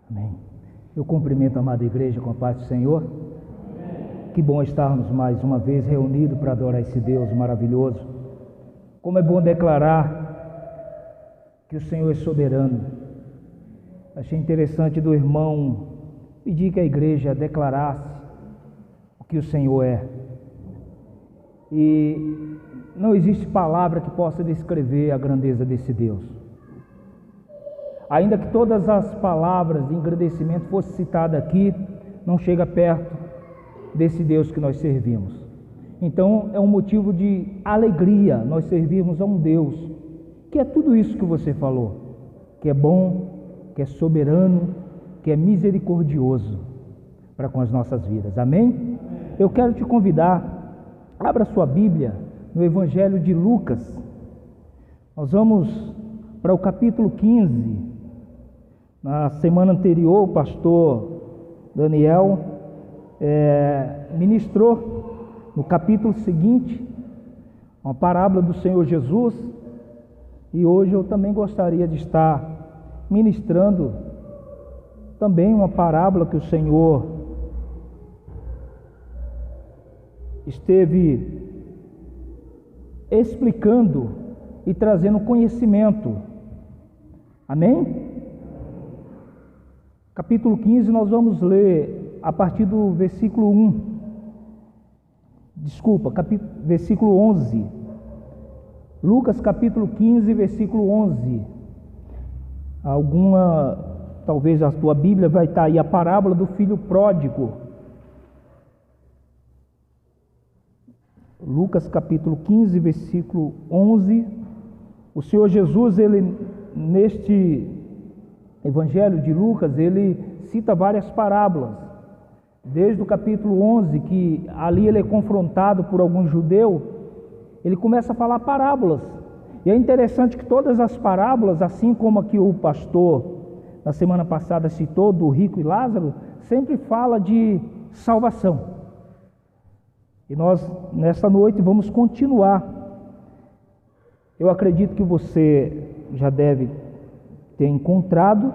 Amém. Eu cumprimento a amada igreja com a paz do Senhor. Que bom estarmos mais uma vez reunidos para adorar esse Deus maravilhoso. Como é bom declarar que o Senhor é soberano. Achei interessante do irmão pedir que a igreja declarasse o que o Senhor é. E não existe palavra que possa descrever a grandeza desse Deus. Ainda que todas as palavras de engrandecimento fossem citadas aqui, não chega perto desse Deus que nós servimos. Então é um motivo de alegria nós servirmos a um Deus que é tudo isso que você falou, que é bom, que é soberano, que é misericordioso para com as nossas vidas. Amém? Eu quero te convidar, abra sua Bíblia no Evangelho de Lucas. Nós vamos para o capítulo 15. Na semana anterior, o pastor Daniel ministrou no capítulo seguinte uma parábola do Senhor Jesus, e hoje eu também gostaria de estar ministrando também uma parábola que o Senhor esteve explicando e trazendo conhecimento. Amém? Capítulo 15, nós vamos ler a partir do versículo 1. Versículo 11. Lucas capítulo 15, versículo 11. Talvez a tua Bíblia vai estar aí, a parábola do filho pródigo. Lucas capítulo 15, versículo 11. O Senhor Jesus, neste Evangelho de Lucas, ele cita várias parábolas. Desde o capítulo 11, que ali ele é confrontado por algum judeu, ele começa a falar parábolas. E é interessante que todas as parábolas, assim como aqui o pastor na semana passada citou do rico e Lázaro, sempre fala de salvação. E nós nesta noite vamos continuar. Eu acredito que você já deve ter encontrado.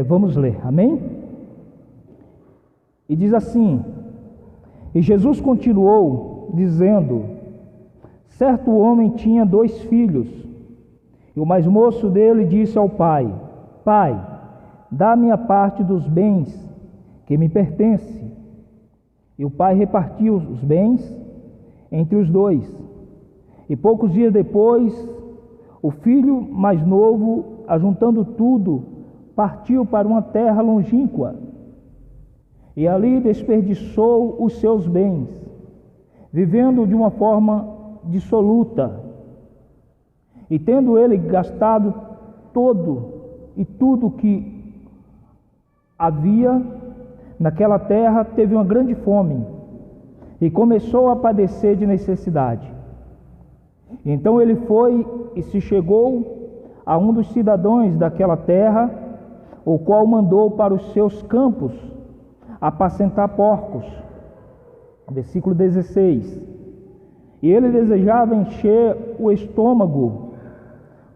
Vamos ler, amém? E diz assim: e Jesus continuou dizendo: certo homem tinha 2 filhos, e o mais moço dele disse ao pai: Pai, dá-me a parte dos bens que me pertence. E o pai repartiu os bens entre os 2. E poucos dias depois, o filho mais novo, ajuntando tudo, partiu para uma terra longínqua, e ali desperdiçou os seus bens, vivendo de uma forma dissoluta. E tendo ele gastado tudo que havia naquela terra, teve uma grande fome, e começou a padecer de necessidade. Então ele foi e se chegou a um dos cidadãos daquela terra, o qual mandou para os seus campos apacentar porcos. Versículo 16. E ele desejava encher o estômago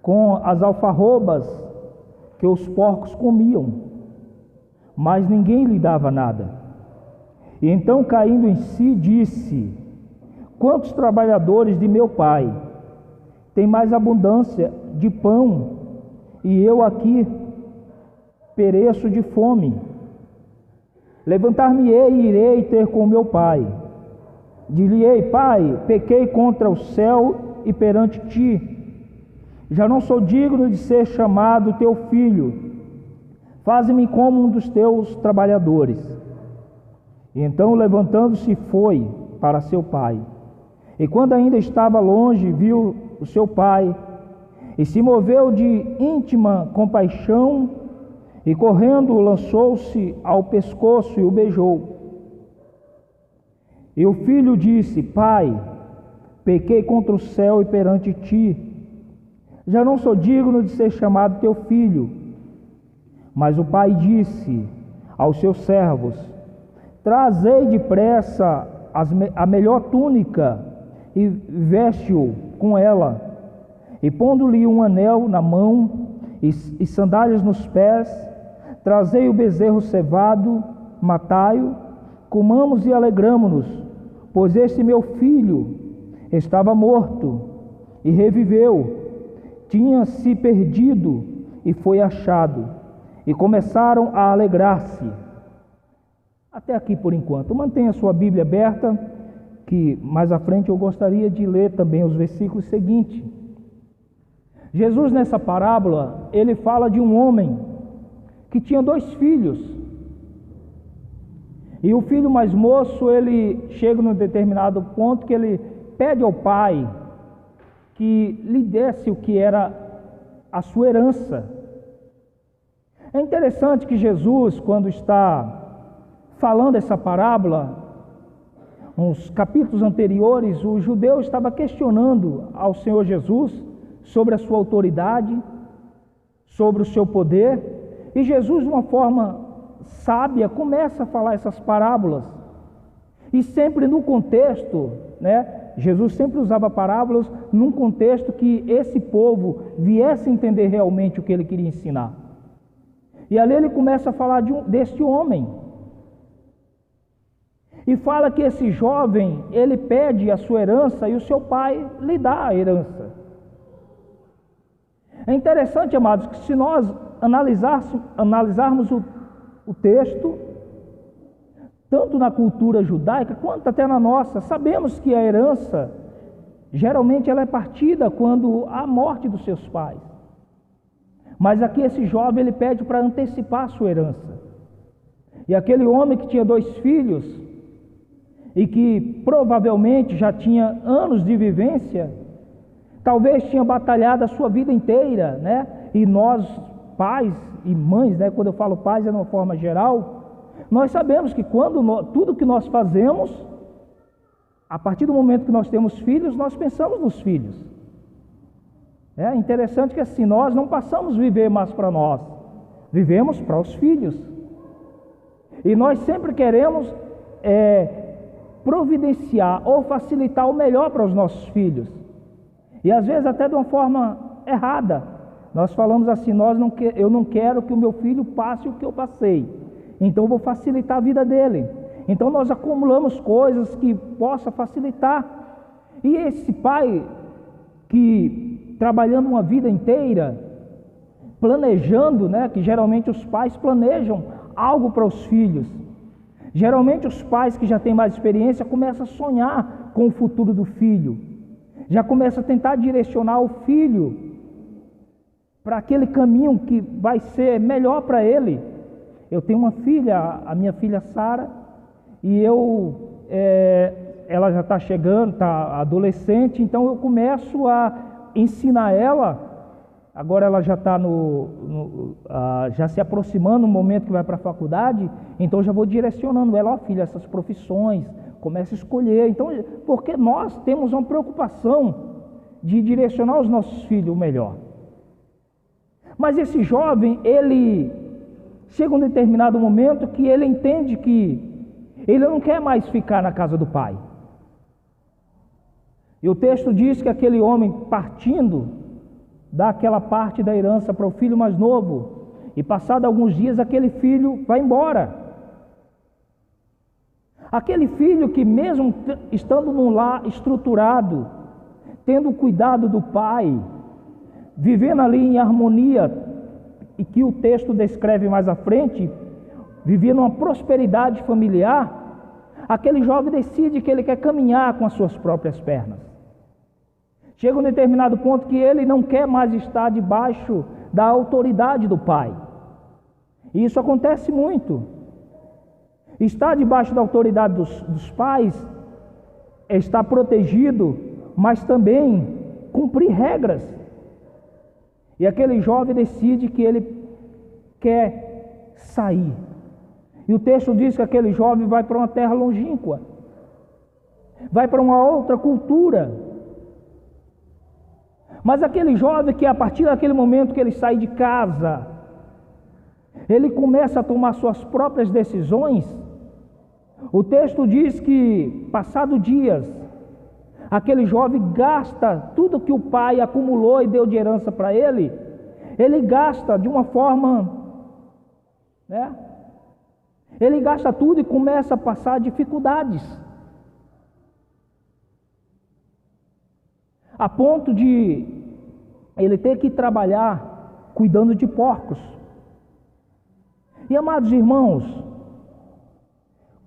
com as alfarrobas que os porcos comiam, mas ninguém lhe dava nada. E então, caindo em si, disse: quantos trabalhadores de meu pai têm mais abundância de pão, e eu aqui pereço de fome. Levantar-me-ei e irei ter com meu pai. Dir-lhe-ei: Pai, pequei contra o céu e perante ti. Já não sou digno de ser chamado teu filho. Faze-me como um dos teus trabalhadores. E então, levantando-se, foi para seu pai. E quando ainda estava longe, viu o seu pai, e se moveu de íntima compaixão, e correndo lançou-se ao pescoço e o beijou. E o filho disse: Pai, pequei contra o céu e perante ti, já não sou digno de ser chamado teu filho. Mas o pai disse aos seus servos: trazei depressa a melhor túnica e veste-o com ela, e pondo-lhe um anel na mão e sandálias nos pés, Trazei o bezerro cevado, matai-o, comamos e alegramo-nos, pois este meu filho estava morto e reviveu, tinha se perdido e foi achado. E começaram a alegrar-se. Até aqui por enquanto. Mantenha sua Bíblia aberta, que mais à frente eu gostaria de ler também os versículos seguintes. Jesus, nessa parábola, ele fala de um homem que tinha 2 filhos. E o filho mais moço, ele chega num determinado ponto que ele pede ao pai que lhe desse o que era a sua herança. É interessante que Jesus, quando está falando essa parábola, nos capítulos anteriores, o judeu estava questionando ao Senhor Jesus sobre a sua autoridade, sobre o seu poder, e Jesus, de uma forma sábia, começa a falar essas parábolas, e sempre no contexto, Jesus sempre usava parábolas num contexto que esse povo viesse a entender realmente o que ele queria ensinar. E ali ele começa a falar deste homem, e fala que esse jovem, ele pede a sua herança e o seu pai lhe dá a herança. É interessante, amados, que se nós analisarmos o texto, tanto na cultura judaica quanto até na nossa, sabemos que a herança, geralmente ela é partida quando há a morte dos seus pais. Mas aqui esse jovem, ele pede para antecipar a sua herança. E aquele homem que tinha 2 filhos, e que provavelmente já tinha anos de vivência, talvez tinha batalhado a sua vida inteira, E nós, pais e mães, quando eu falo pais é de uma forma geral, nós sabemos que tudo que nós fazemos, a partir do momento que nós temos filhos, nós pensamos nos filhos. É interessante que assim, nós não passamos a viver mais para nós, vivemos para os filhos. E nós sempre queremos providenciar ou facilitar o melhor para os nossos filhos. E às vezes até de uma forma errada. Nós falamos assim, eu não quero que o meu filho passe o que eu passei, então eu vou facilitar a vida dele. Então nós acumulamos coisas que possa facilitar. E esse pai que trabalhando uma vida inteira, planejando, que geralmente os pais planejam algo para os filhos. Geralmente os pais que já têm mais experiência começam a sonhar com o futuro do filho. Já começam a tentar direcionar o filho para aquele caminho que vai ser melhor para ele. Eu tenho uma filha, a minha filha Sara, e ela já está chegando, está adolescente, então eu começo a ensinar ela. Agora ela já está já se aproximando no momento que vai para a faculdade, então já vou direcionando ela, filha, essas profissões, começa a escolher. Então, porque nós temos uma preocupação de direcionar os nossos filhos o melhor. Mas esse jovem, ele chega um determinado momento que ele entende que ele não quer mais ficar na casa do pai. E o texto diz que aquele homem, partindo, dá aquela parte da herança para o filho mais novo, e passado alguns dias aquele filho vai embora. Aquele filho que, mesmo estando num lar estruturado, tendo o cuidado do pai, vivendo ali em harmonia, e que o texto descreve mais à frente, vivia numa prosperidade familiar, aquele jovem decide que ele quer caminhar com as suas próprias pernas. Chega um determinado ponto que ele não quer mais estar debaixo da autoridade do pai. E isso acontece muito. Estar debaixo da autoridade dos pais é estar protegido, mas também cumprir regras. E aquele jovem decide que ele quer sair. E o texto diz que aquele jovem vai para uma terra longínqua, vai para uma outra cultura. Mas aquele jovem que a partir daquele momento que ele sai de casa, ele começa a tomar suas próprias decisões. O texto diz que, passados dias, aquele jovem gasta tudo que o pai acumulou e deu de herança para ele, ele gasta de uma forma né? Ele gasta tudo e começa a passar dificuldades, a ponto de ele ter que trabalhar cuidando de porcos. E, amados irmãos,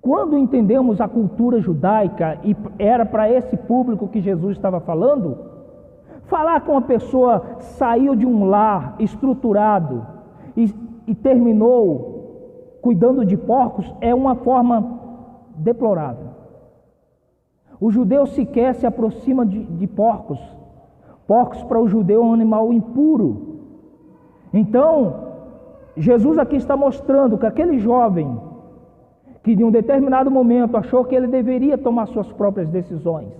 quando entendemos a cultura judaica, e era para esse público que Jesus estava falando, falar que uma pessoa saiu de um lar estruturado e terminou cuidando de porcos é uma forma deplorável. O judeu sequer se aproxima de porcos. Porcos para o judeu é um animal impuro. Então, Jesus aqui está mostrando que aquele jovem que em um determinado momento achou que ele deveria tomar suas próprias decisões,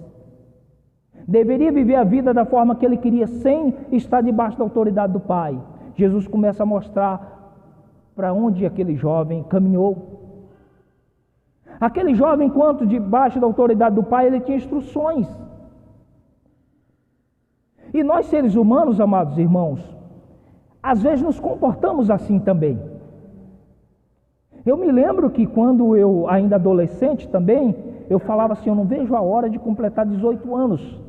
deveria viver a vida da forma que ele queria, sem estar debaixo da autoridade do Pai, Jesus começa a mostrar para onde aquele jovem caminhou. Aquele jovem, enquanto debaixo da autoridade do Pai, ele tinha instruções. E nós, seres humanos, amados irmãos, às vezes nos comportamos assim também. Eu me lembro que quando eu, ainda adolescente também, eu falava assim, eu não vejo a hora de completar 18 anos.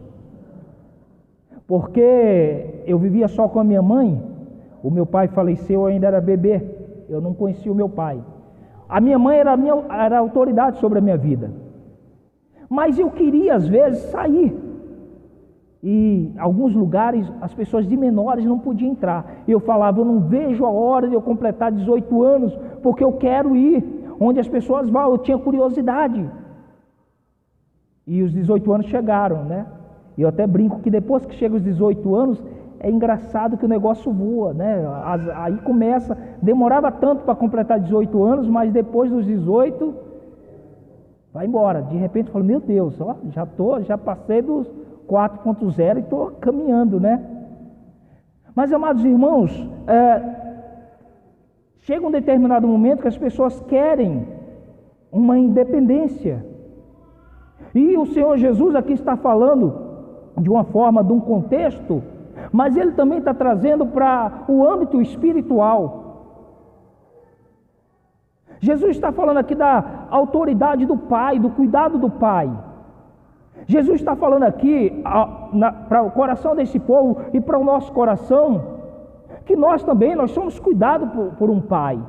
Porque eu vivia só com a minha mãe, o meu pai faleceu, eu ainda era bebê, eu não conhecia o meu pai. A minha mãe era a autoridade sobre a minha vida. Mas eu queria, às vezes, sair. E em alguns lugares, as pessoas de menores não podiam entrar. Eu falava, eu não vejo a hora de eu completar 18 anos, porque eu quero ir onde as pessoas vão. Eu tinha curiosidade. E os 18 anos chegaram, né? E eu até brinco que depois que chega os 18 anos, é engraçado que o negócio voa, né? Aí começa, demorava tanto para completar 18 anos, mas depois dos 18, vai embora. De repente eu falo, meu Deus, ó, já passei dos 4.0 e estou caminhando, né? Mas, amados irmãos, chega um determinado momento que as pessoas querem uma independência. E o Senhor Jesus aqui está falando de uma forma, de um contexto, mas Ele também está trazendo para o âmbito espiritual. Jesus está falando aqui da autoridade do Pai, do cuidado do Pai. Jesus está falando aqui para o coração desse povo e para o nosso coração, que nós também, nós somos cuidados por um Pai.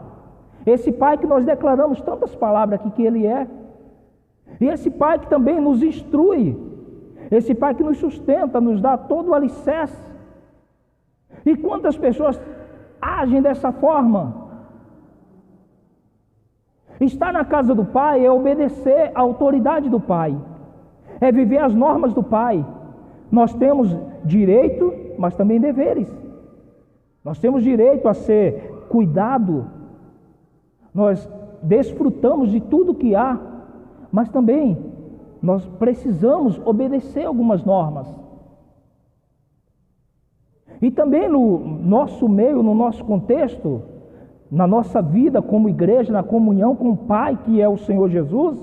Esse Pai que nós declaramos tantas palavras aqui que Ele é. E esse Pai que também nos instrui. Esse Pai que nos sustenta, nos dá todo o alicerce. E quantas pessoas agem dessa forma? Estar na casa do Pai é obedecer à autoridade do Pai. É viver as normas do Pai. Nós temos direito, mas também deveres. Nós temos direito a ser cuidado. Nós desfrutamos de tudo que há, mas também nós precisamos obedecer algumas normas. E também no nosso meio, no nosso contexto, na nossa vida como igreja, na comunhão com o Pai, que é o Senhor Jesus,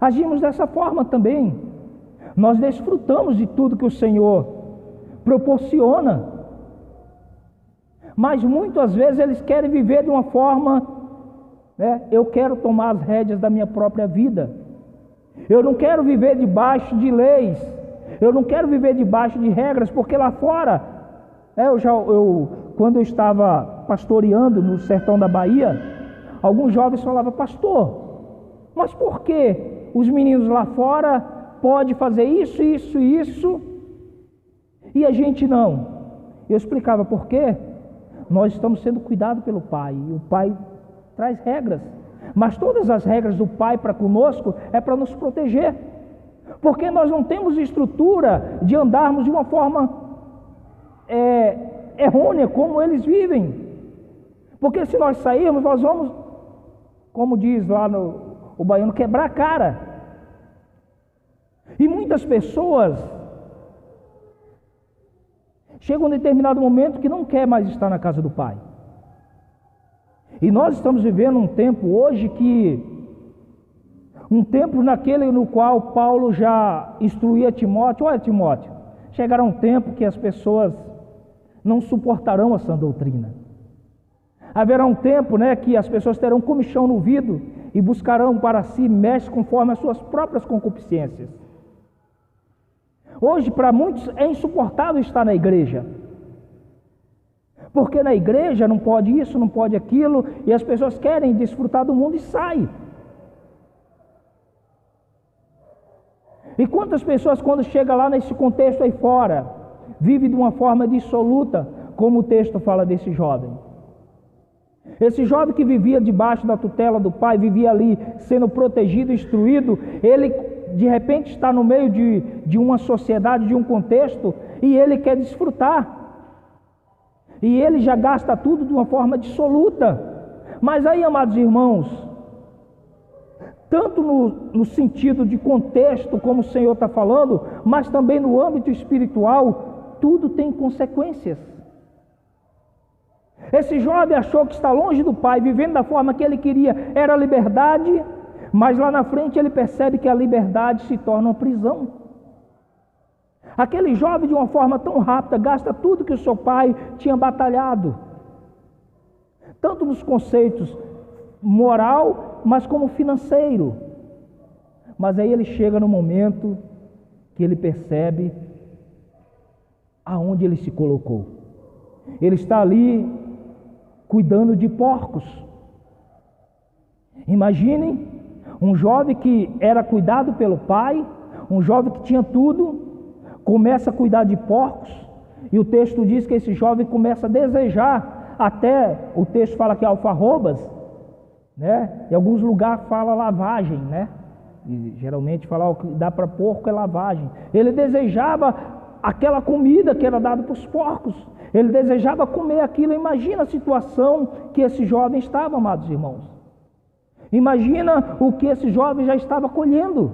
agimos dessa forma também. Nós desfrutamos de tudo que o Senhor proporciona, mas muitas vezes eles querem viver de uma forma, né? Eu quero tomar as rédeas da minha própria vida. Eu não quero viver debaixo de leis. Eu não quero viver debaixo de regras, porque lá fora, quando eu estava pastoreando no sertão da Bahia, alguns jovens falavam, pastor, mas por que os meninos lá fora podem fazer isso, isso e isso, e a gente não? Eu explicava por quê. Nós estamos sendo cuidados pelo Pai, e o Pai traz regras, mas todas as regras do Pai para conosco é para nos proteger, porque nós não temos estrutura de andarmos de uma forma errônea como eles vivem, porque se nós sairmos, nós vamos, como diz lá o baiano, quebrar a cara. E muitas pessoas chegam a um determinado momento que não quer mais estar na casa do Pai. E nós estamos vivendo um tempo hoje um tempo naquele no qual Paulo já instruía Timóteo, olha Timóteo, chegará um tempo que as pessoas não suportarão essa doutrina. Haverá um tempo, que as pessoas terão comichão no ouvido e buscarão para si mestres conforme as suas próprias concupiscências. Hoje, para muitos, é insuportável estar na igreja, porque na igreja não pode isso, não pode aquilo, e as pessoas querem desfrutar do mundo e saem. E quantas pessoas, quando chega lá nesse contexto aí fora, vivem de uma forma dissoluta, como o texto fala desse jovem. Esse jovem que vivia debaixo da tutela do pai, vivia ali sendo protegido, instruído, ele de repente está no meio de uma sociedade, de um contexto, e ele quer desfrutar. E ele já gasta tudo de uma forma dissoluta. Mas aí, amados irmãos, tanto no sentido de contexto, como o Senhor está falando, mas também no âmbito espiritual, tudo tem consequências. Esse jovem achou que está longe do pai, vivendo da forma que ele queria, era liberdade, mas lá na frente ele percebe que a liberdade se torna uma prisão. Aquele jovem, de uma forma tão rápida, gasta tudo que o seu pai tinha batalhado, tanto nos conceitos moral, mas como financeiro. Mas aí ele chega no momento que ele percebe aonde ele se colocou. Ele está ali cuidando de porcos. Imaginem um jovem que era cuidado pelo pai, um jovem que tinha tudo, começa a cuidar de porcos, e o texto diz que esse jovem começa a desejar, até o texto fala que é alfarrobas, em alguns lugares fala lavagem, e geralmente fala o que dá para porco é lavagem. Ele desejava aquela comida que era dada para os porcos, ele desejava comer aquilo. Imagina a situação que esse jovem estava, amados irmãos. Imagina o que esse jovem já estava colhendo.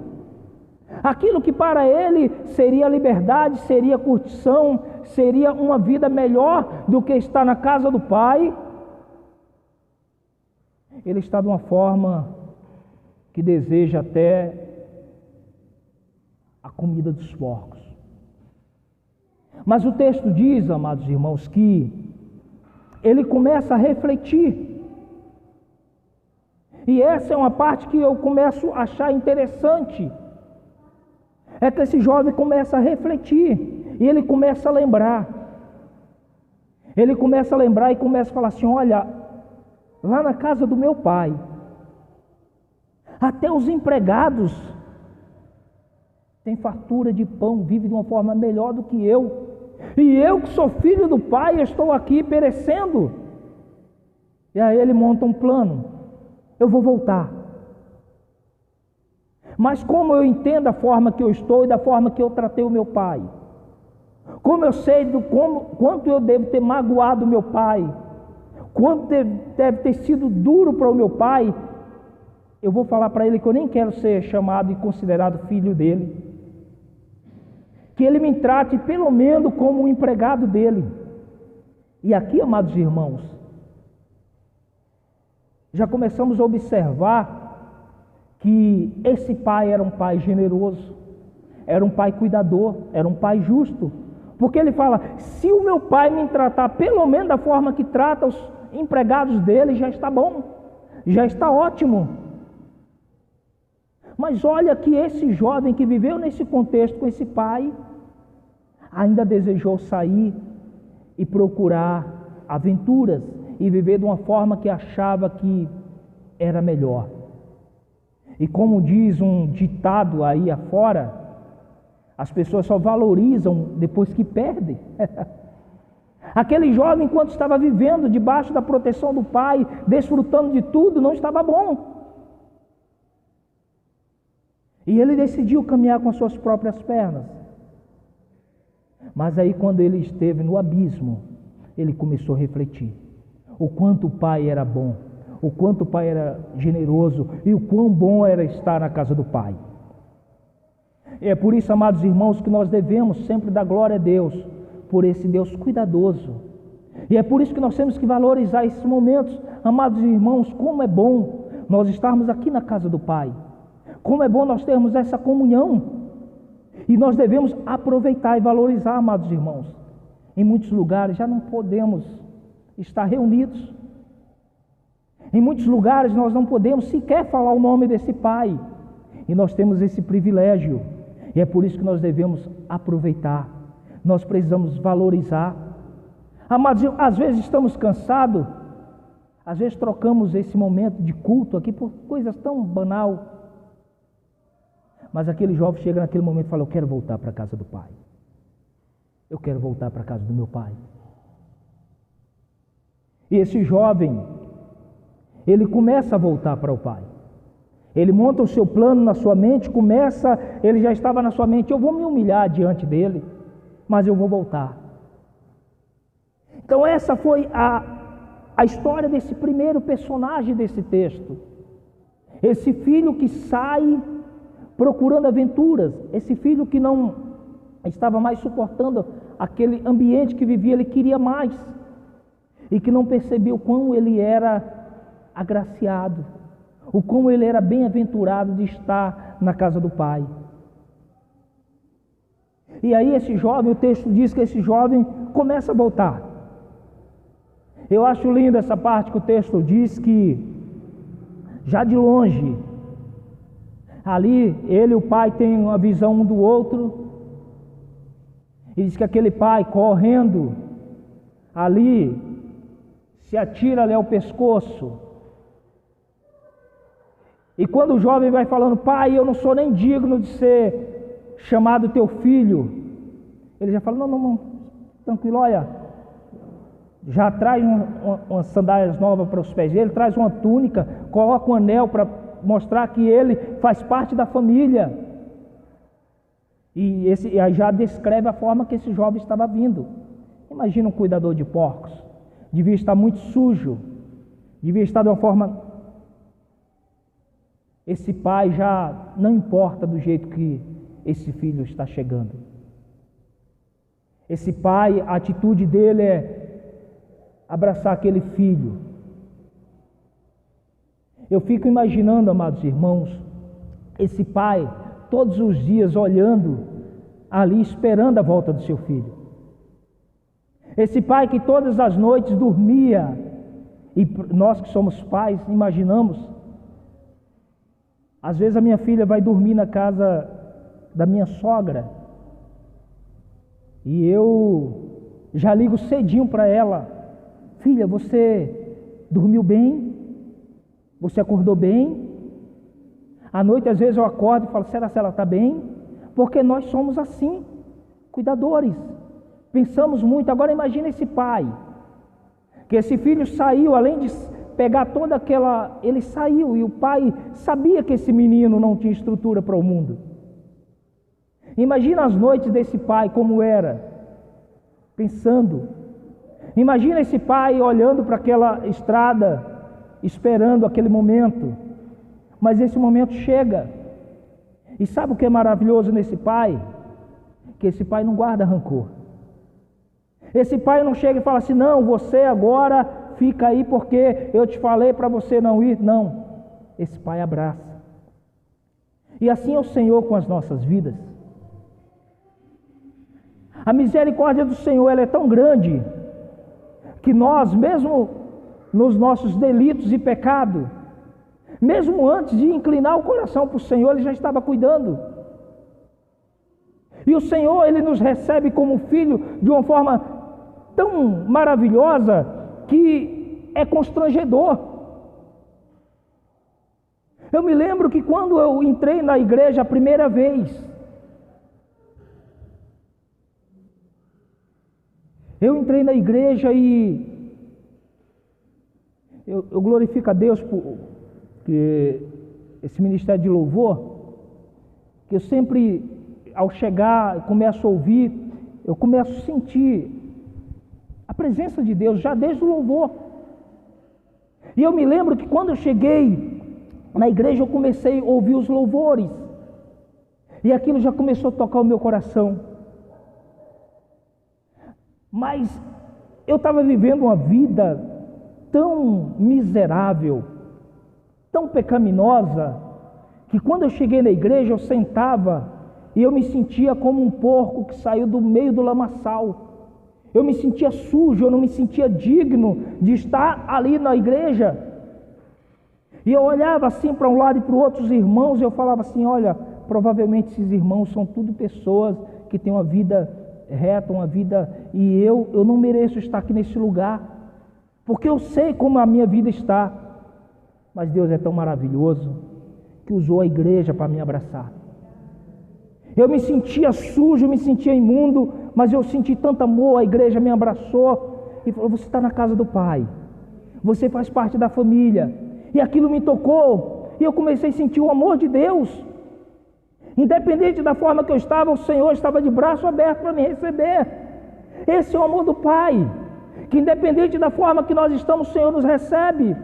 Aquilo que para ele seria liberdade, seria curtição, seria uma vida melhor do que estar na casa do pai, ele está de uma forma que deseja até a comida dos porcos. Mas o texto diz, amados irmãos, que ele começa a refletir. E essa é uma parte que eu começo a achar interessante. É que esse jovem começa a refletir, e ele começa a lembrar. Ele começa a lembrar e começa a falar assim: olha, lá na casa do meu pai, até os empregados têm fartura de pão, vivem de uma forma melhor do que eu. E eu que sou filho do pai, estou aqui perecendo. E aí ele monta um plano: eu vou voltar. Mas como eu entendo a forma que eu estou e da forma que eu tratei o meu pai, como eu sei quanto eu devo ter magoado o meu pai, quanto deve ter sido duro para o meu pai, eu vou falar para ele que eu nem quero ser chamado e considerado filho dele, que ele me trate pelo menos como um empregado dele. E aqui, amados irmãos, já começamos a observar que esse pai era um pai generoso, era um pai cuidador, era um pai justo, porque ele fala: se o meu pai me tratar pelo menos da forma que trata os empregados dele, já está bom, já está ótimo. Mas olha que esse jovem que viveu nesse contexto com esse pai, ainda desejou sair e procurar aventuras e viver de uma forma que achava que era melhor. E como diz um ditado aí afora, as pessoas só valorizam depois que perdem. Aquele jovem, enquanto estava vivendo debaixo da proteção do pai, desfrutando de tudo, não estava bom. E ele decidiu caminhar com as suas próprias pernas. Mas aí, quando ele esteve no abismo, ele começou a refletir o quanto o pai era bom, o quanto o pai era generoso e o quão bom era estar na casa do pai. E é por isso, amados irmãos, que nós devemos sempre dar glória a Deus por esse Deus cuidadoso. E é por isso que nós temos que valorizar esses momentos. Amados irmãos, como é bom nós estarmos aqui na casa do pai, como é bom nós termos essa comunhão, e nós devemos aproveitar e valorizar, amados irmãos. Em muitos lugares já não podemos estar reunidos, Em muitos lugares nós não podemos sequer falar o nome desse pai, e nós temos esse privilégio, e é por isso que nós devemos aproveitar, nós precisamos valorizar. Amados, às vezes estamos cansados, às vezes trocamos esse momento de culto aqui por coisas tão banal, mas aquele jovem chega naquele momento e fala: eu quero voltar para a casa do pai, eu quero voltar para a casa do meu pai. E esse jovem, ele começa a voltar para o pai, ele monta o seu plano na sua mente, ele já estava na sua mente: eu vou me humilhar diante dele, mas eu vou voltar. Então essa foi a história desse primeiro personagem desse texto, esse filho que sai procurando aventuras, esse filho que não estava mais suportando aquele ambiente que vivia, ele queria mais, e que não percebeu quão ele era agraciado, o quão ele era bem-aventurado de estar na casa do pai. E aí esse jovem, o texto diz que esse jovem começa a voltar. Eu acho lindo essa parte que o texto diz que, já de longe, ali ele e o pai têm uma visão um do outro, e diz que aquele pai, correndo ali, se atira ali ao pescoço. E quando o jovem vai falando: pai, eu não sou nem digno de ser chamado teu filho, ele já fala: não, tranquilo, olha, já traz umas sandálias novas para os pés dele, traz uma túnica, coloca um anel para mostrar que ele faz parte da família. E aí já descreve a forma que esse jovem estava vindo. Imagina um cuidador de porcos, devia estar muito sujo, devia estar de uma forma... Esse pai já não importa do jeito que esse filho está chegando. Esse pai, a atitude dele é abraçar aquele filho. Eu fico imaginando, amados irmãos, esse pai todos os dias olhando ali, esperando a volta do seu filho. Esse pai que todas as noites dormia, e nós que somos pais imaginamos, às vezes a minha filha vai dormir na casa da minha sogra, e eu já ligo cedinho para ela: filha, você dormiu bem? Você acordou bem? À noite às vezes eu acordo e falo: será que ela está bem? Porque nós somos assim, cuidadores, pensamos muito. Agora imagina esse pai, que esse filho saiu, além de pegar toda aquela... ele saiu, e o pai sabia que esse menino não tinha estrutura para o mundo. Imagina as noites desse pai como era, pensando. Imagina esse pai olhando para aquela estrada, esperando aquele momento. Mas esse momento chega. E sabe o que é maravilhoso nesse pai? Que esse pai não guarda rancor. Esse pai não chega e fala assim: não, você agora fica aí porque eu te falei para você não ir. Não, esse pai abraça. E assim é o Senhor com as nossas vidas. A misericórdia do Senhor, ela é tão grande, que nós, mesmo nos nossos delitos e pecado, mesmo antes de inclinar o coração para o Senhor, Ele já estava cuidando. E o Senhor, Ele nos recebe como filho de uma forma tão maravilhosa que é constrangedor. Eu me lembro que quando eu entrei na igreja a primeira vez, eu entrei na igreja e eu glorifico a Deus por esse ministério de louvor, que eu sempre, ao chegar, começo a ouvir, eu começo a sentir a presença de Deus, já desde o louvor. E eu me lembro que quando eu cheguei na igreja, eu comecei a ouvir os louvores, e aquilo já começou a tocar o meu coração. Mas eu estava vivendo uma vida tão miserável, tão pecaminosa, que quando eu cheguei na igreja, eu sentava e eu me sentia como um porco que saiu do meio do lamaçal. Eu me sentia sujo, eu não me sentia digno de estar ali na igreja. E eu olhava assim para um lado e para o outro, os irmãos, e eu falava assim: olha, provavelmente esses irmãos são tudo pessoas que têm uma vida reta, uma vida, e eu não mereço estar aqui nesse lugar, porque eu sei como a minha vida está. Mas Deus é tão maravilhoso que usou a igreja para me abraçar. Eu me sentia sujo, eu me sentia imundo, mas eu senti tanto amor, a igreja me abraçou e falou: você está na casa do Pai, você faz parte da família. E aquilo me tocou, e eu comecei a sentir o amor de Deus. Independente da forma que eu estava, o Senhor estava de braço aberto para me receber. Esse é o amor do Pai, que independente da forma que nós estamos, o Senhor nos recebe.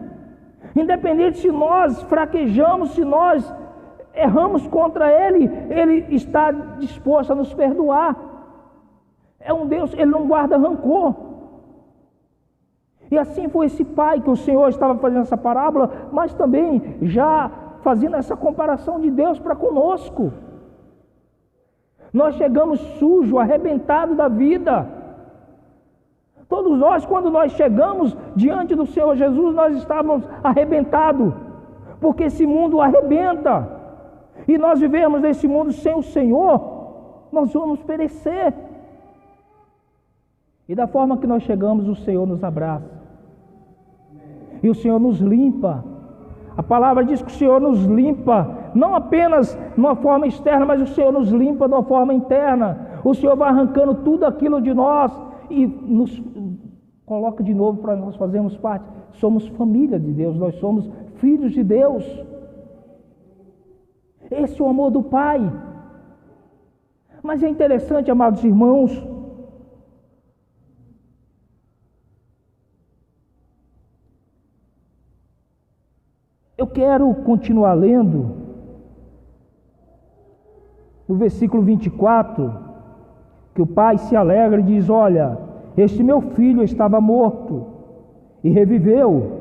Independente se nós fraquejamos, se nós erramos contra Ele, Ele está disposto a nos perdoar. É um Deus, Ele não guarda rancor. E assim foi esse pai que o Senhor estava fazendo essa parábola, mas também já fazendo essa comparação de Deus para conosco. Nós chegamos sujo, arrebentado da vida. Todos nós, quando nós chegamos diante do Senhor Jesus, nós estávamos arrebentados, porque esse mundo arrebenta, e nós vivemos nesse mundo sem o Senhor, nós vamos perecer. E da forma que nós chegamos, o Senhor nos abraça, e o Senhor nos limpa. A palavra diz que o Senhor nos limpa, não apenas de uma forma externa, mas o Senhor nos limpa de uma forma interna. O Senhor vai arrancando tudo aquilo de nós e nos coloca de novo para nós fazermos parte. Somos família de Deus, nós somos filhos de Deus. Esse é o amor do Pai. Mas é interessante, amados irmãos, eu quero continuar lendo no versículo 24, que o pai se alegra e diz: olha, este meu filho estava morto e reviveu,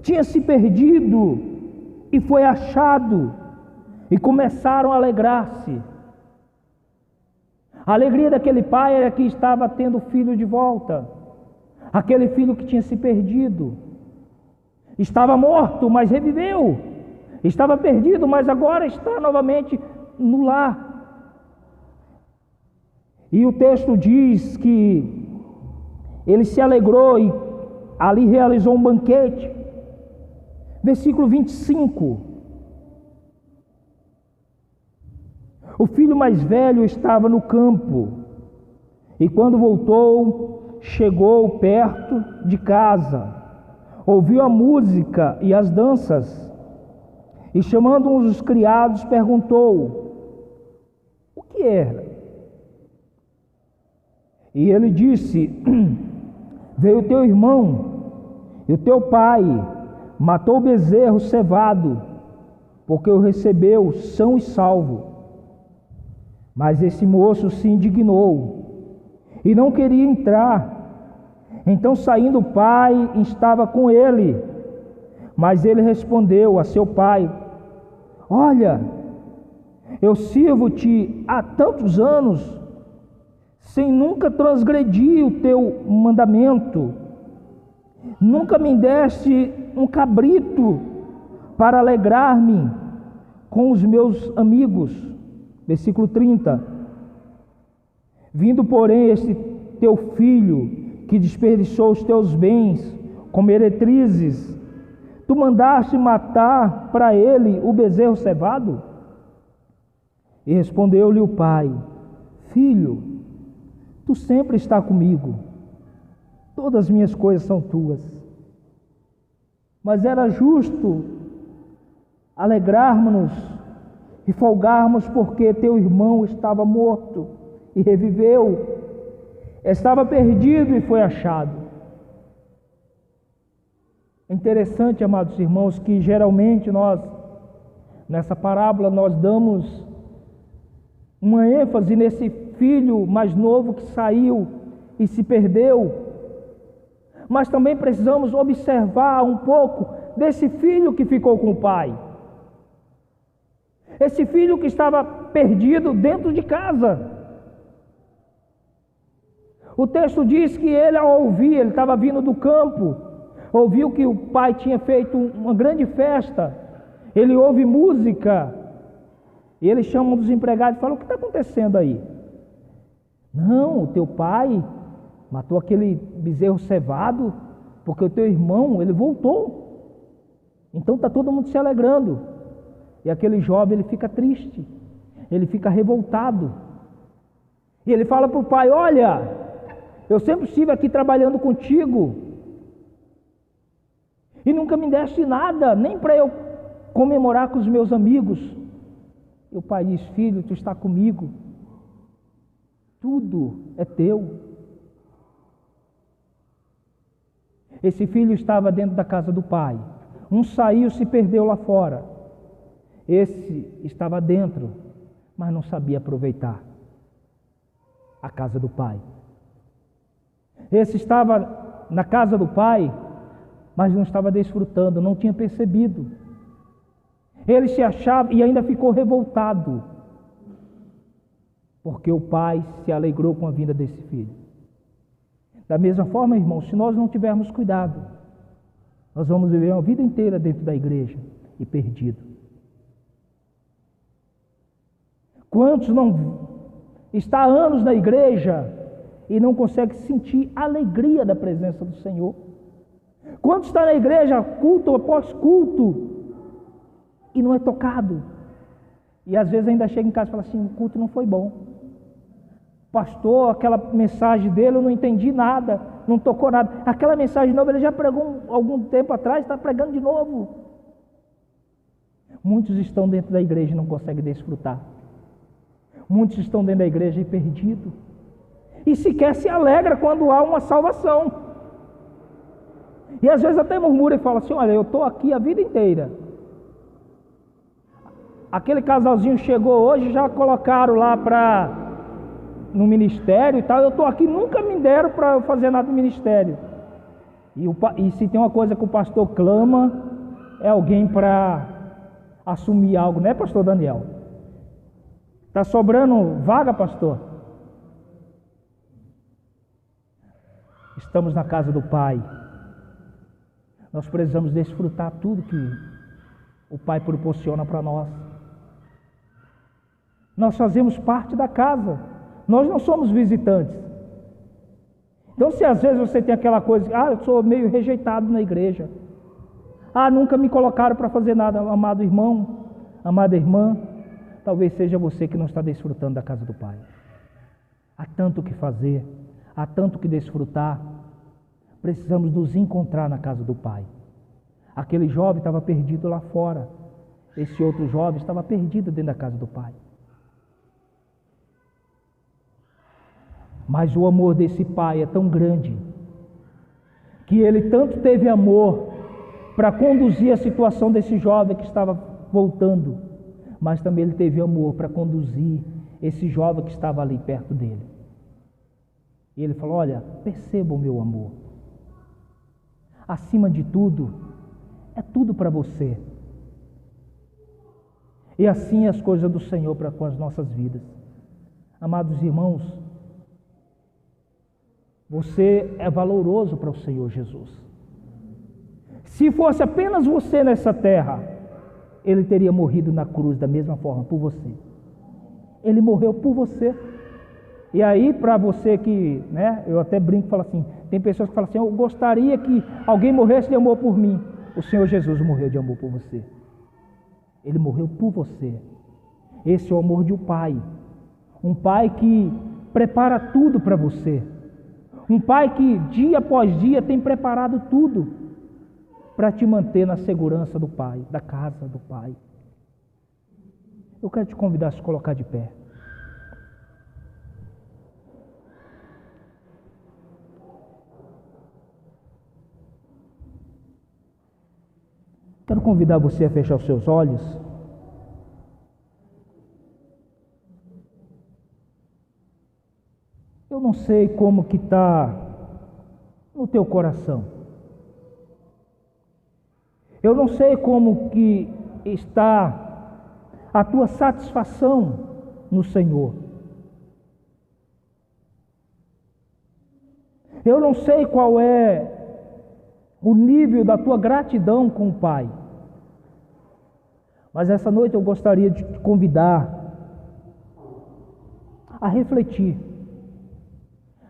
tinha se perdido e foi achado, e começaram a alegrar-se. A alegria daquele pai era que estava tendo o filho de volta, aquele filho que tinha se perdido. Estava morto, mas reviveu. Estava perdido, mas agora está novamente no lar. E o texto diz que ele se alegrou e ali realizou um banquete. Versículo 25. O filho mais velho estava no campo, e quando voltou, chegou perto de casa, ouviu a música e as danças, e chamando um dos criados, perguntou: o que era? E ele disse: veio teu irmão e o teu pai matou o bezerro cevado, porque o recebeu são e salvo. Mas esse moço se indignou e não queria entrar. Então, saindo o pai, estava com ele, mas ele respondeu a seu pai: olha, eu sirvo-te há tantos anos, sem nunca transgredir o teu mandamento, nunca me deste um cabrito para alegrar-me com os meus amigos. Versículo 30. Vindo, porém, este teu filho, que desperdiçou os teus bens com meretrizes, tu mandaste matar para ele o bezerro cevado? E respondeu-lhe o pai: filho, tu sempre está comigo, todas as minhas coisas são tuas. Mas era justo alegrarmos-nos e folgarmos, porque teu irmão estava morto e reviveu, estava perdido e foi achado. É interessante, amados irmãos, que geralmente nós, nessa parábola, nós damos uma ênfase nesse filho mais novo que saiu e se perdeu, mas também precisamos observar um pouco desse filho que ficou com o pai, esse filho que estava perdido dentro de casa. O texto diz que ele, ao ouvir, ele estava vindo do campo, ouviu que o pai tinha feito uma grande festa, ele ouve música, e ele chama um dos empregados e fala: o que está acontecendo aí? Não, o teu pai matou aquele bezerro cevado, porque o teu irmão, ele voltou. Então está todo mundo se alegrando. E aquele jovem, ele fica triste, ele fica revoltado. E ele fala para o pai: olha, eu sempre estive aqui trabalhando contigo, e nunca me deste nada, nem para eu comemorar com os meus amigos. E o pai diz: filho, tu está comigo, tudo é teu. Esse filho estava dentro da casa do pai. Um saiu, se perdeu lá fora. Esse estava dentro, mas não sabia aproveitar a casa do pai. Esse estava na casa do pai, mas não estava desfrutando, não tinha percebido. Ele se achava e ainda ficou revoltado, porque o pai se alegrou com a vinda desse filho. Da mesma forma, irmãos, se nós não tivermos cuidado, nós vamos viver uma vida inteira dentro da igreja e perdido. Quantos não está há anos na igreja e não consegue sentir a alegria da presença do Senhor? Quantos está na igreja culto após culto e não é tocado? E às vezes ainda chega em casa e fala assim: o culto não foi bom. Pastor, aquela mensagem dele eu não entendi nada, não tocou nada. Aquela mensagem nova ele já pregou algum tempo atrás, está pregando de novo. Muitos estão dentro da igreja e não conseguem desfrutar. Muitos estão dentro da igreja e perdidos. E sequer se alegra quando há uma salvação. E às vezes até murmura e fala assim: olha, eu estou aqui a vida inteira. Aquele casalzinho chegou hoje, já colocaram lá no ministério e tal. Eu estou aqui, nunca me deram para fazer nada no ministério. E se tem uma coisa que o pastor clama, é alguém para assumir algo, né, pastor Daniel? Está sobrando vaga, pastor? Estamos na casa do Pai. Nós precisamos desfrutar tudo que o Pai proporciona para nós. Nós fazemos parte da casa. Nós não somos visitantes. Então, se às vezes você tem aquela coisa: eu sou meio rejeitado na igreja. Nunca me colocaram para fazer nada. Amado irmão, amada irmã, talvez seja você que não está desfrutando da casa do Pai. Há tanto o que fazer, há tanto o que desfrutar. Precisamos nos encontrar na casa do Pai. Aquele jovem estava perdido lá fora. Esse outro jovem estava perdido dentro da casa do Pai. Mas o amor desse pai é tão grande, que ele tanto teve amor para conduzir a situação desse jovem que estava voltando, mas também ele teve amor para conduzir esse jovem que estava ali perto dele. E ele falou: olha, perceba o meu amor. Acima de tudo, é tudo para você. E assim as coisas do Senhor para com as nossas vidas. Amados irmãos, você é valoroso para o Senhor Jesus. Se fosse apenas você nessa terra, Ele teria morrido na cruz da mesma forma por você. Ele morreu por você. E aí, para você que, eu até brinco e falo assim, tem pessoas que falam assim: eu gostaria que alguém morresse de amor por mim. O Senhor Jesus morreu de amor por você. Ele morreu por você. Esse é o amor de um pai. Um pai que prepara tudo para você. Um pai que dia após dia tem preparado tudo para te manter na segurança do Pai, da casa do Pai. Eu quero te convidar a se colocar de pé. Quero convidar você a fechar os seus olhos. Eu não sei como que está no teu coração. Eu não sei como que está a tua satisfação no Senhor. Eu não sei qual é o nível da tua gratidão com o Pai. Mas essa noite eu gostaria de te convidar a refletir.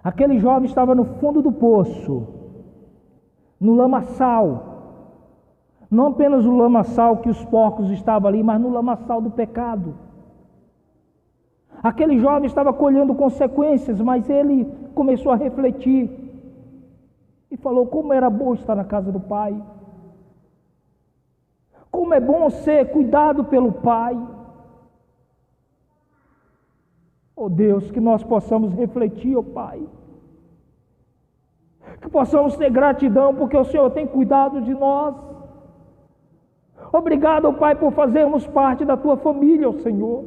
Aquele jovem estava no fundo do poço, no lamaçal. Não apenas o lamaçal que os porcos estavam ali, mas no lamaçal do pecado. Aquele jovem estava colhendo consequências, mas ele começou a refletir e falou: como era bom estar na casa do Pai. Como é bom ser cuidado pelo Pai. Oh Deus, que nós possamos refletir, oh Pai. Que possamos ter gratidão porque o Senhor tem cuidado de nós. Obrigado, oh Pai, por fazermos parte da Tua família, oh Senhor.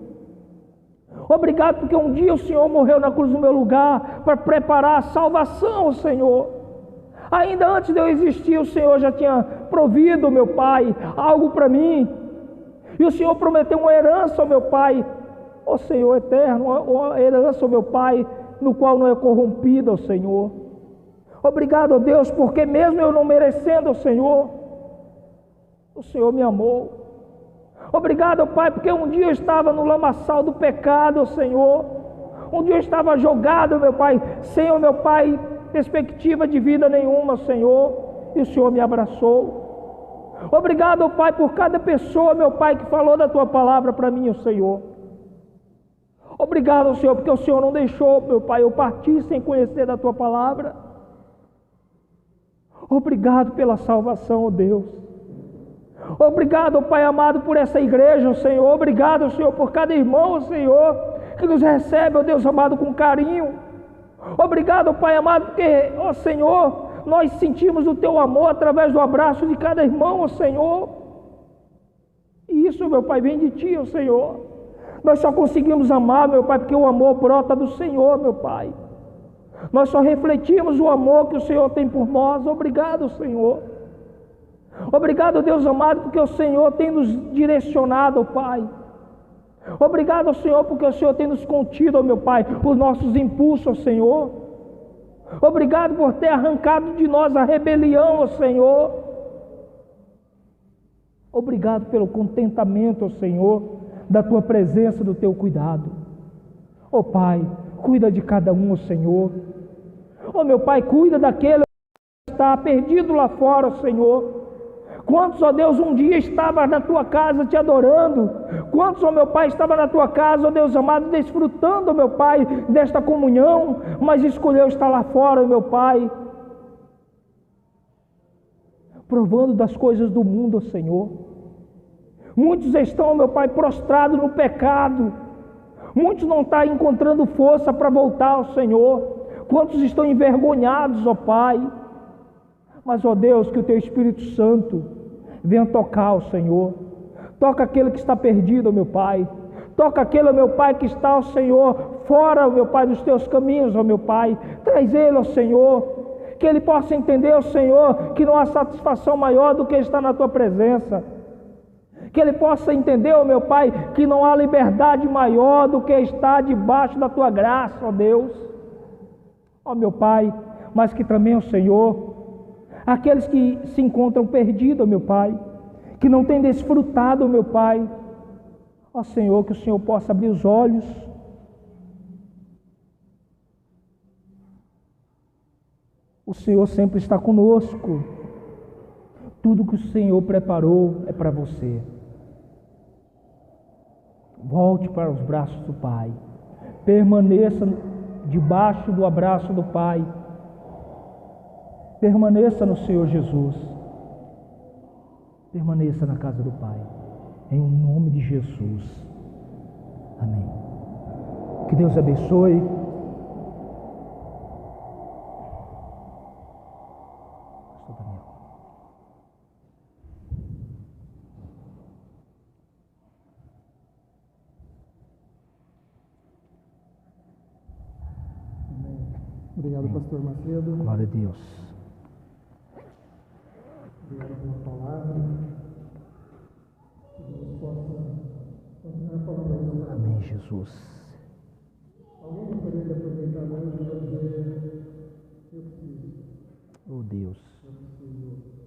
Obrigado porque um dia o Senhor morreu na cruz no meu lugar para preparar a salvação, oh Senhor. Ainda antes de eu existir, o Senhor já tinha provido, meu Pai, algo para mim. E o Senhor prometeu uma herança ao meu Pai, ó Senhor eterno, uma herança ao meu Pai, no qual não é corrompida, ó Senhor. Obrigado, ó Deus, porque mesmo eu não merecendo, ó Senhor, o Senhor me amou. Obrigado, ó Pai, porque um dia eu estava no lamaçal do pecado, ó Senhor. Um dia eu estava jogado, meu Pai, sem o meu Pai perspectiva de vida nenhuma, Senhor, e o Senhor me abraçou. Obrigado, Pai, por cada pessoa, meu Pai, que falou da Tua palavra para mim, Senhor. Obrigado, Senhor, porque o Senhor não deixou, meu Pai, eu partir sem conhecer da Tua palavra. Obrigado pela salvação, ó Deus. Obrigado, Pai amado, por essa igreja, Senhor. Obrigado, Senhor, por cada irmão, Senhor, que nos recebe, ó Deus amado, com carinho. Obrigado, Pai amado, porque, ó Senhor, nós sentimos o Teu amor através do abraço de cada irmão, ó Senhor. E isso, meu Pai, vem de Ti, ó Senhor. Nós só conseguimos amar, meu Pai, porque o amor brota do Senhor, meu Pai. Nós só refletimos o amor que o Senhor tem por nós. Obrigado, Senhor. Obrigado, Deus amado, porque o Senhor tem nos direcionado, Pai. Obrigado, Senhor, porque o Senhor tem nos contido, meu Pai, os nossos impulsos, Senhor. Obrigado por ter arrancado de nós a rebelião, Senhor. Obrigado pelo contentamento, Senhor, da Tua presença, do Teu cuidado. Ó Pai, cuida de cada um, Senhor. Ó meu Pai, cuida daquele que está perdido lá fora, Senhor. Quantos, ó Deus, um dia estava na Tua casa te adorando? Quantos, ó meu Pai, estava na Tua casa, ó Deus amado, desfrutando, ó meu Pai, desta comunhão, mas escolheu estar lá fora, ó meu Pai, provando das coisas do mundo, ó Senhor. Muitos estão, ó meu Pai, prostrados no pecado. Muitos não estão encontrando força para voltar ao Senhor. Quantos estão envergonhados, ó Pai? Mas, ó Deus, que o Teu Espírito Santo venha tocar, ó Senhor. Toca aquele que está perdido, ó meu Pai. Toca aquele, ó meu Pai, que está, ó Senhor, fora, ó meu Pai, dos Teus caminhos, ó meu Pai. Traz ele, ó Senhor. Que ele possa entender, ó Senhor, que não há satisfação maior do que estar na Tua presença. Que ele possa entender, ó meu Pai, que não há liberdade maior do que estar debaixo da Tua graça, ó Deus. Ó meu Pai, mas que também, ó Senhor, aqueles que se encontram perdidos, meu Pai, que não têm desfrutado, meu Pai, ó Senhor, que o Senhor possa abrir os olhos. O Senhor sempre está conosco. Tudo que o Senhor preparou é para você. Volte para os braços do Pai. Permaneça debaixo do abraço do Pai. Permaneça no Senhor Jesus. Permaneça na casa do Pai. Em nome de Jesus. Amém. Que Deus abençoe. Obrigado, pastor Macedo. Glória a Deus. Obrigado pela palavra. Que Deus possa continuar falando. Amém, Jesus. Alguém gostaria de aproveitar hoje para dizer: eu preciso. Oh Deus. Eu preciso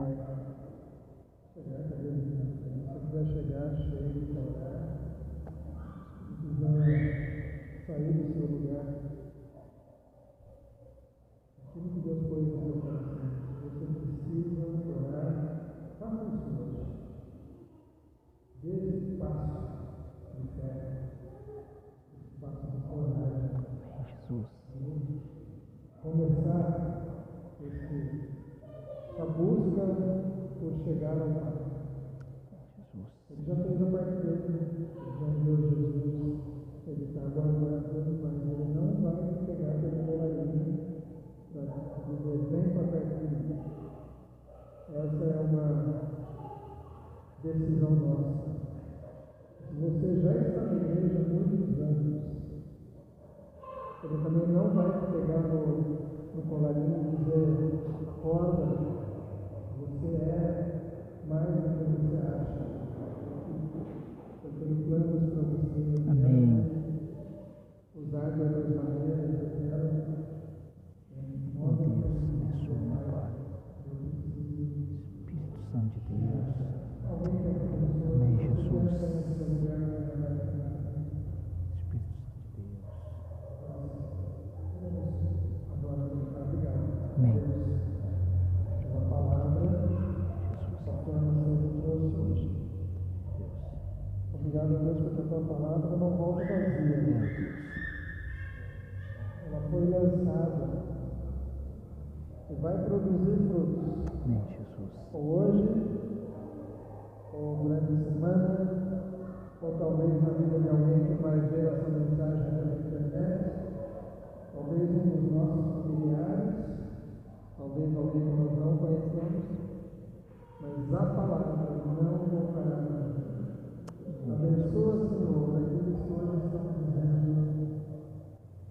chegar, se você quiser chegar cheio para orar, se quiser sair do seu lugar, aquilo que Deus pôs no seu coração, você precisa orar, faça isso hoje. Dê esse passo de fé, esse passo de coragem. Jesus. Começar essa busca por chegar ao Pai. Jesus. Ele já fez a parte dele, ele já enviou Jesus, ele está aguardando, mas ele não vai pegar pela colarinha para dizer, vem para perto de mim. Essa é uma decisão nossa. Se você já está na igreja há muitos anos, ele também não vai pegar no colarinho e dizer, acorda, você é mais do que você acha. Eu tenho planos para você. Amém. Usar de outras maneiras, eu quero. Oh Deus, abençoa, meu Pai. Espírito Santo de Deus. Amém, Jesus. Espírito Santo de Deus. Amém. Uma palavra, essa formação que trouxe hoje. Obrigado a Deus porque a tua palavra não volta vazia. Ela foi lançada e vai produzir frutos. Amém, Jesus. Ou hoje, ou durante a semana, ou talvez na vida de alguém que vai ver essa mensagem pela internet, talvez um dos nossos familiares, talvez alguém que nós não conhecemos, mas a palavra não voltará vazia. Abençoa, Senhor, aqueles que hoje estão dizendo,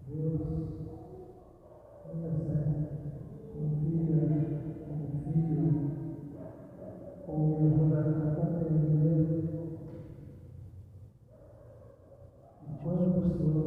Deus, minha fé, um filho, ou me ajudar a compreender quando o Senhor